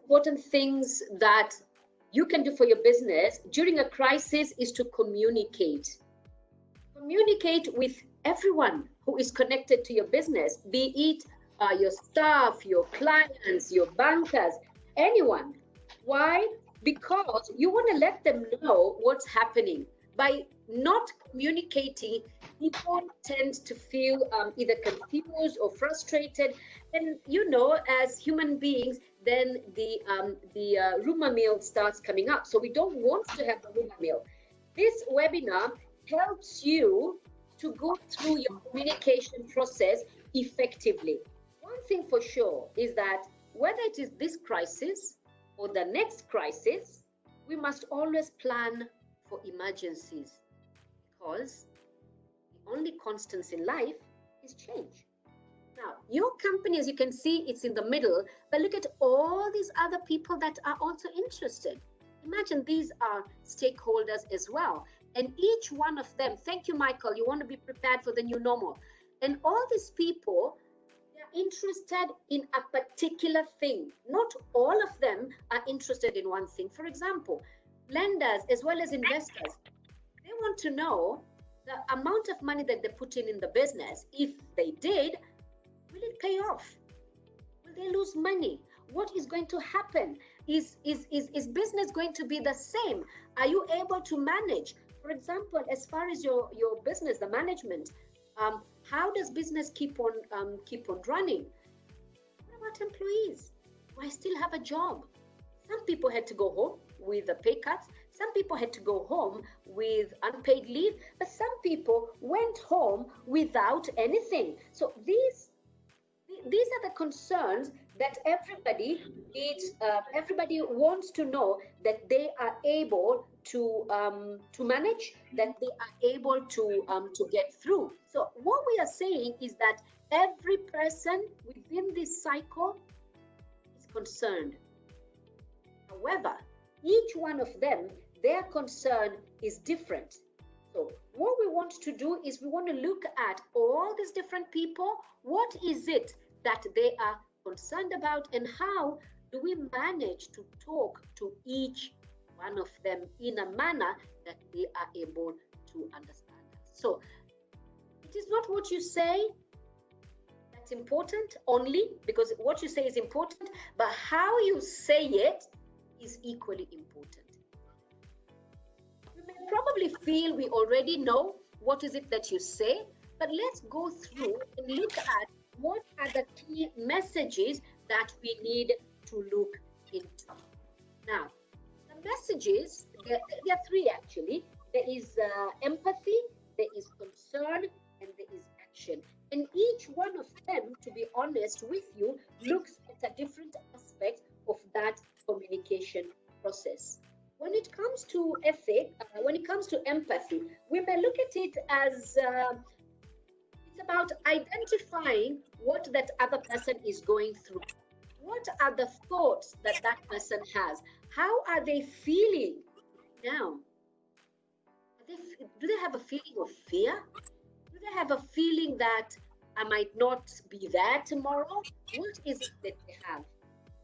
important things that you can do for your business during a crisis is to communicate. Communicate with everyone who is connected to your business, be it your staff, your clients, your bankers, anyone. Why? Because you want to let them know what's happening. By not communicating, people tend to feel either confused or frustrated. And as human beings, then the rumor mill starts coming up. So we don't want to have the rumor mill. This webinar helps you to go through your communication process effectively. One thing for sure is that whether it is this crisis or the next crisis, we must always plan for emergencies, because the only constants in life is change. Now, your company, as you can see, it's in the middle, but look at all these other people that are also interested. Imagine these are stakeholders as well. And each one of them, thank you, Michael, you want to be prepared for the new normal. And all these people, they're interested in a particular thing. Not all of them are interested in one thing. For example, lenders as well as investors, they want to know the amount of money that they put in the business. If they did, will it pay off? Will they lose money? What is going to happen? Is business going to be the same? Are you able to manage? For example, as far as your business, the management, how does business keep on running? What about employees? Do I still have a job? Some people had to go home with the pay cuts. Some people had to go home with unpaid leave, but some people went home without anything. So these are the concerns that everybody wants to know, that they are able to manage, that they are able to get through. So what we are saying is that every person within this cycle is concerned. However, each one of them, their concern is different. So what we want to do is we want to look at all these different people. What is it that they are concerned about, and how do we manage to talk to each one of them in a manner that they are able to understand us? So it is not what you say that's important only, because what you say is important, but how you say it is equally important. You may probably feel we already know what is it that you say, but let's go through and look at what are the key messages that we need to look into. Now, the messages, there are three actually. There is empathy, there is concern, and there is action. And each one of them, to be honest with you, looks at a different aspect of that communication process. When it comes to when it comes to empathy, we may look at it as it's about identifying what that other person is going through. What are the thoughts that that person has? How are they feeling now? Do they have a feeling of fear? Do they have a feeling that I might not be there tomorrow? What is it that they have?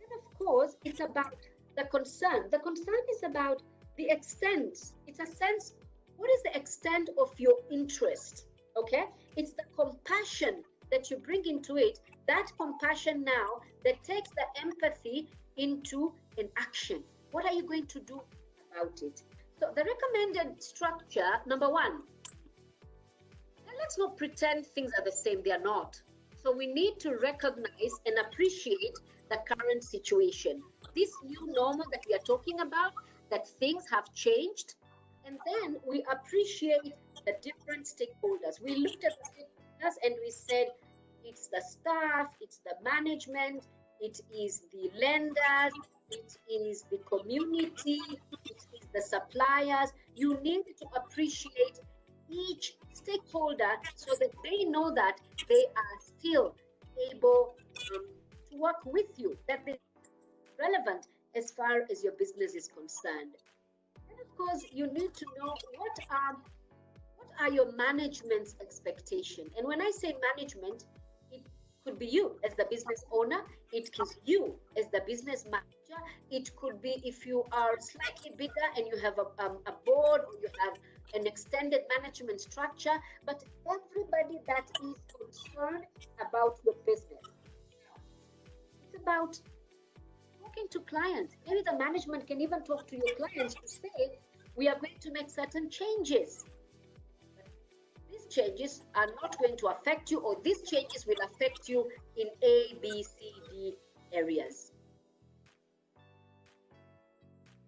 And of course, it's about the concern. The concern is about the extent. It's a sense, what is the extent of your interest? Okay? It's the compassion that you bring into it, that compassion now that takes the empathy into an action. What are you going to do about it? So the recommended structure, number one, and let's not pretend things are the same, they are not. So we need to recognize and appreciate the current situation. This new normal that we are talking about, that things have changed, and then we appreciate the different stakeholders. We looked at the stakeholders and we said, it's the staff, it's the management, it is the lenders, it is the community, it is the suppliers. You need to appreciate each stakeholder so that they know that they are still able to work with you, that they're relevant as far as your business is concerned. And of course, you need to know what are your management's expectation. And when I say management, it could be you as the business owner. It is you as the business manager. It could be if you are slightly bigger and you have a board, or you have an extended management structure, but everybody that is concerned about your business. It's about talking to clients. Maybe the management can even talk to your clients to say, we are going to make certain changes. These changes are not going to affect you, or these changes will affect you in A, B, C, D areas.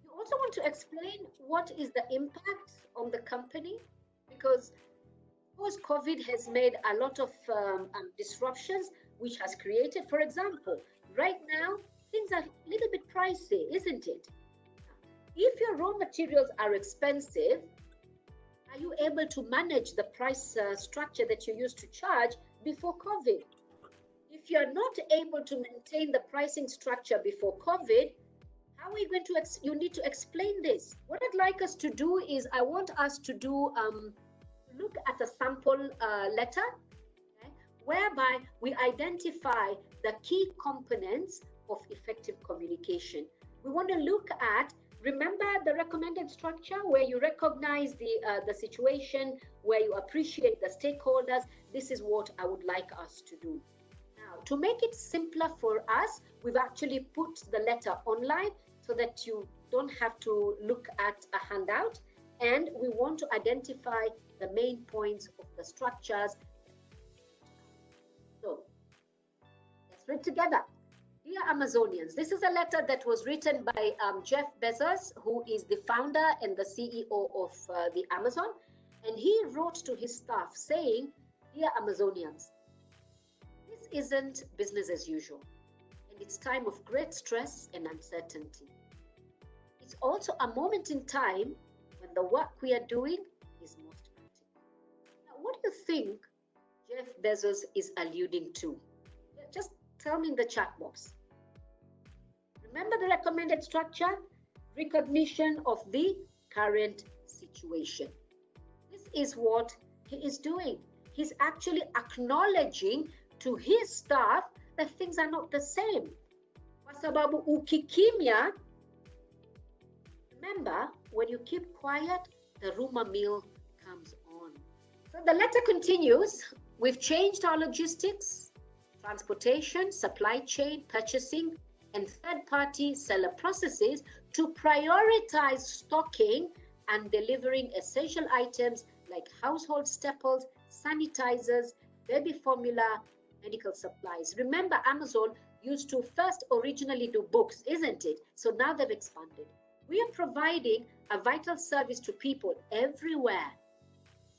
You also want to explain what is the impact on the company, because post-COVID has made a lot of disruptions, which has created, for example, right now, things are a little bit pricey, isn't it? If your raw materials are expensive, are you able to manage the price structure that you used to charge before COVID? If you're not able to maintain the pricing structure before COVID, how are you going to, you need to explain this. What I'd like us to do is, I want us to do, look at a sample letter, okay, whereby we identify the key components of effective communication. We want to look at, remember the recommended structure where you recognize the situation, where you appreciate the stakeholders. This is what I would like us to do. Now, to make it simpler for us, we've actually put the letter online so that you don't have to look at a handout. And we want to identify the main points of the structures. So let's read together. Dear Amazonians, this is a letter that was written by Jeff Bezos, who is the founder and the CEO of the Amazon. And he wrote to his staff saying, Dear Amazonians, this isn't business as usual, and it's time of great stress and uncertainty. It's also a moment in time when the work we are doing is most critical. Now, what do you think Jeff Bezos is alluding to? Just tell me in the chat box. Remember the recommended structure? Recognition of the current situation. This is what he is doing. He's actually acknowledging to his staff that things are not the same. Kwa sababu ukikimya, remember, when you keep quiet, the rumor mill comes on. So the letter continues. We've changed our logistics, transportation, supply chain, purchasing, and third-party seller processes to prioritize stocking and delivering essential items like household staples, sanitizers, baby formula, medical supplies. Remember, Amazon used to first originally do books, isn't it? So now they've expanded. We are providing a vital service to people everywhere,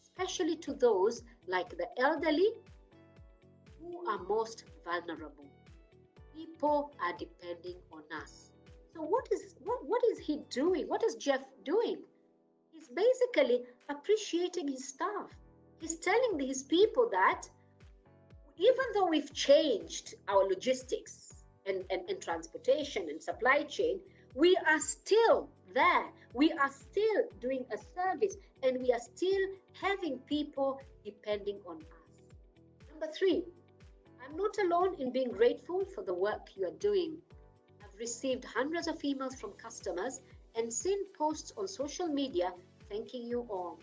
especially to those like the elderly who are most vulnerable. People are depending on us. So what is he doing? What is Jeff doing? He's basically appreciating his staff. He's telling his people that even though we've changed our logistics and transportation and supply chain, we are still there. We are still doing a service, and we are still having people depending on us. Number 3, I'm not alone in being grateful for the work you are doing. I've received hundreds of emails from customers and seen posts on social media thanking you all.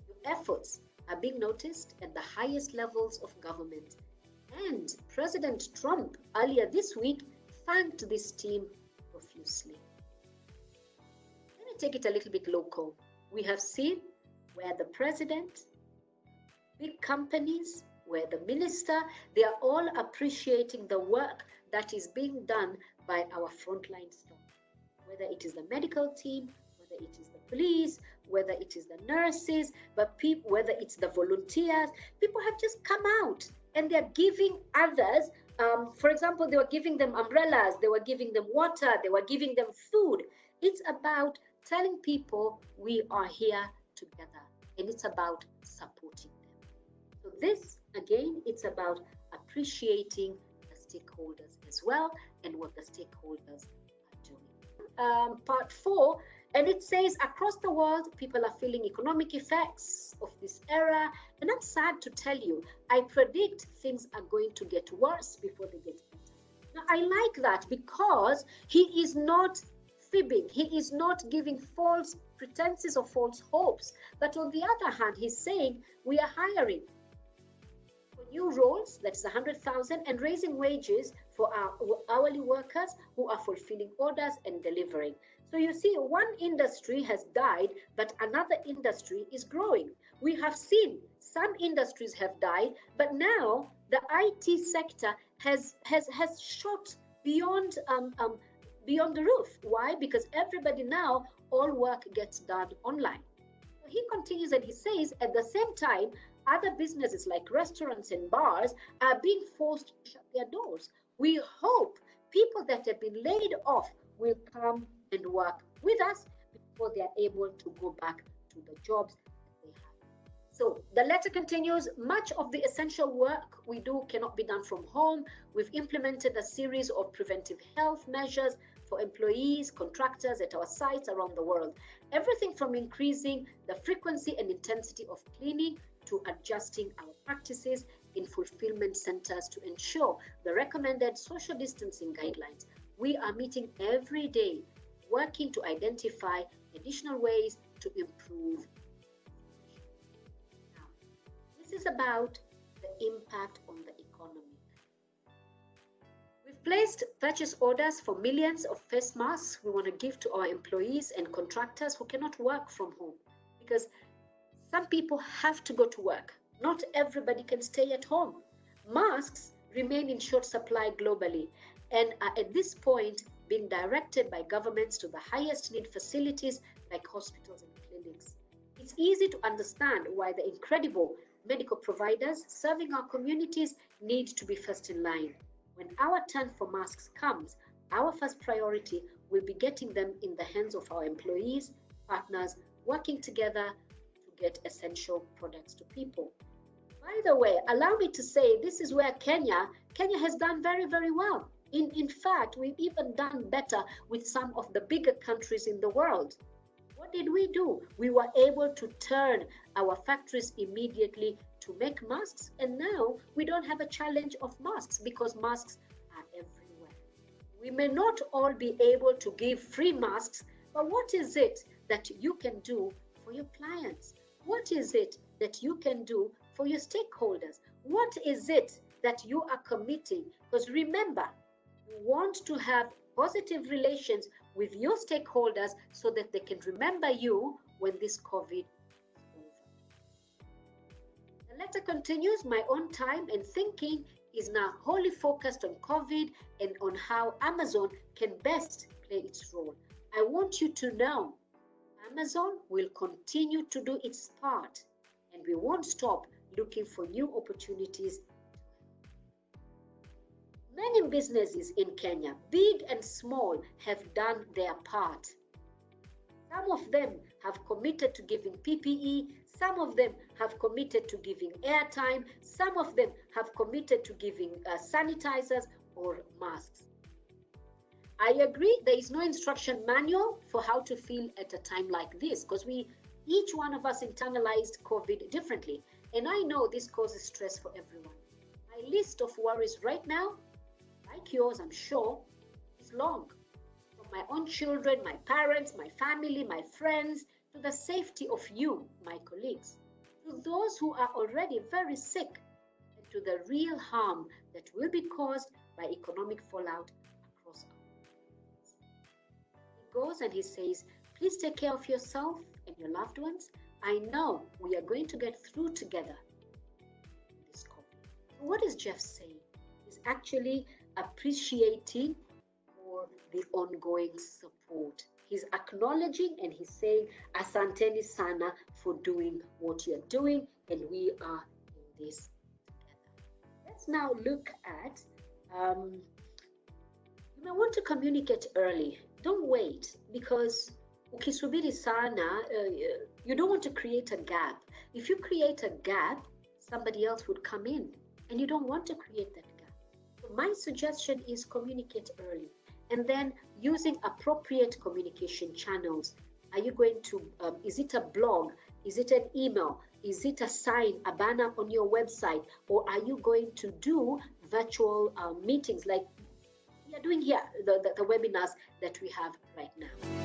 Your efforts are being noticed at the highest levels of government. And President Trump earlier this week thanked this team profusely. Let me take it a little bit local. We have seen where the president, big companies, where the minister, they are all appreciating the work that is being done by our frontline staff. Whether it is the medical team, whether it is the police, whether it is the nurses, whether it's the volunteers, people have just come out and they're giving others, for example, they were giving them umbrellas, they were giving them water, they were giving them food. It's about telling people we are here together, and it's about supporting them. So this, again, it's about appreciating the stakeholders as well and what the stakeholders are doing. Part 4 And it says across the world, people are feeling economic effects of this era. And I'm sad to tell you, I predict things are going to get worse before they get better. Now, I like that because he is not fibbing. He is not giving false pretenses or false hopes. But on the other hand, he's saying we are hiring for new roles, that's 100,000, and raising wages for our hourly workers who are fulfilling orders and delivering. So you see, one industry has died, but another industry is growing. We have seen some industries have died, but now the IT sector has shot beyond beyond the roof. Why? Because everybody now, all work gets done online. So he continues and he says, at the same time, other businesses like restaurants and bars are being forced to shut their doors. We hope people that have been laid off will come and work with us before they are able to go back to the jobs that they have. So the letter continues, much of the essential work we do cannot be done from home. We've implemented a series of preventive health measures for employees, contractors at our sites around the world. Everything from increasing the frequency and intensity of cleaning to adjusting our practices in fulfillment centers to ensure the recommended social distancing guidelines. We are meeting every day, working to identify additional ways to improve. Now, this is about the impact on the economy. We've placed purchase orders for millions of face masks we want to give to our employees and contractors who cannot work from home, because some people have to go to work. Not everybody can stay at home. Masks remain in short supply globally and are at this point being directed by governments to the highest need facilities like hospitals and clinics. It's easy to understand why the incredible medical providers serving our communities need to be first in line. When our turn for masks comes, our first priority will be getting them in the hands of our employees, partners, working together to get essential products to people. By the way, allow me to say this is where Kenya has done very, very well. In fact, we've even done better with some of the bigger countries in the world. What did we do? We were able to turn our factories immediately to make masks, and now we don't have a challenge of masks because masks are everywhere. We may not all be able to give free masks, but what is it that you can do for your clients? What is it that you can do for your stakeholders? What is it that you are committing? Because remember, you want to have positive relations with your stakeholders so that they can remember you when this COVID is over. The letter continues, my own time and thinking is now wholly focused on COVID and on how Amazon can best play its role. I want you to know Amazon will continue to do its part and we won't stop looking for new opportunities. Many businesses in Kenya, big and small, have done their part. Some of them have committed to giving PPE, some of them have committed to giving airtime, some of them have committed to giving sanitizers or masks. I agree there is no instruction manual for how to feel at a time like this because each one of us internalized COVID differently. And I know this causes stress for everyone. My list of worries right now, like yours, I'm sure, is long. From my own children, my parents, my family, my friends, to the safety of you, my colleagues, to those who are already very sick, and to the real harm that will be caused by economic fallout across our countries. He goes and he says, please take care of yourself and your loved ones. I know we are going to get through together this COVID. What is Jeff saying? He's actually appreciating for the ongoing support. He's acknowledging and he's saying, asanteni sana for doing what you're doing, and we are in this together. Let's now look at, you may want to communicate early. Don't wait, because ukisubiri sana, you don't want to create a gap. If you create a gap, somebody else would come in, and you don't want to create that gap. So my suggestion is communicate early, and then using appropriate communication channels Are you going to, is it a blog? Is it an email? Is it a sign, a banner on your website? Or are you going to do virtual meetings like we are doing here, the webinars that we have right now?